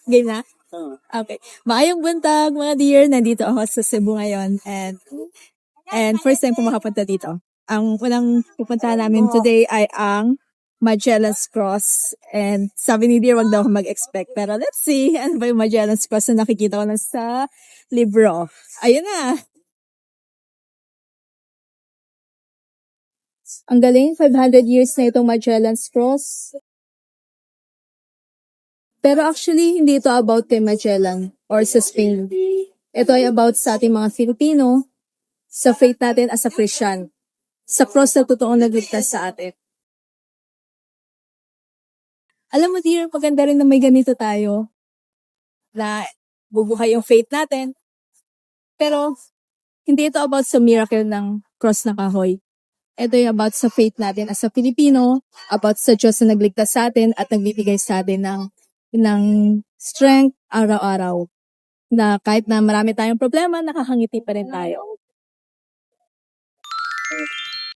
Game na? Okay. Maayong buntag, mga dear. Nandito ako sa Cebu ngayon. And first time ko makapunta dito. Ang unang pupuntahan namin today ay ang Magellan's Cross. And sabi ni dear, wag daw ako mag-expect. Pero let's see, ano ba yung Magellan's Cross na nakikita ko na sa libro. Ayun na. Ang galing, 500 years na itong Magellan's Cross. Pero actually, hindi ito about kay Magellan or sa Spain. Ito ay about sa ating mga Filipino, sa faith natin as a Christian. Sa cross na totoong nagligtas sa atin. Alam mo dear, maganda rin na may ganito tayo. Na bubuhay yung faith natin. Pero, hindi ito about sa miracle ng cross na kahoy. Ito yung about sa faith natin as a Filipino, about sa Diyos na nagligtas sa atin at nagbibigay sa atin ng strength araw-araw. Na kahit na marami tayong problema, nakakangiti pa rin tayo.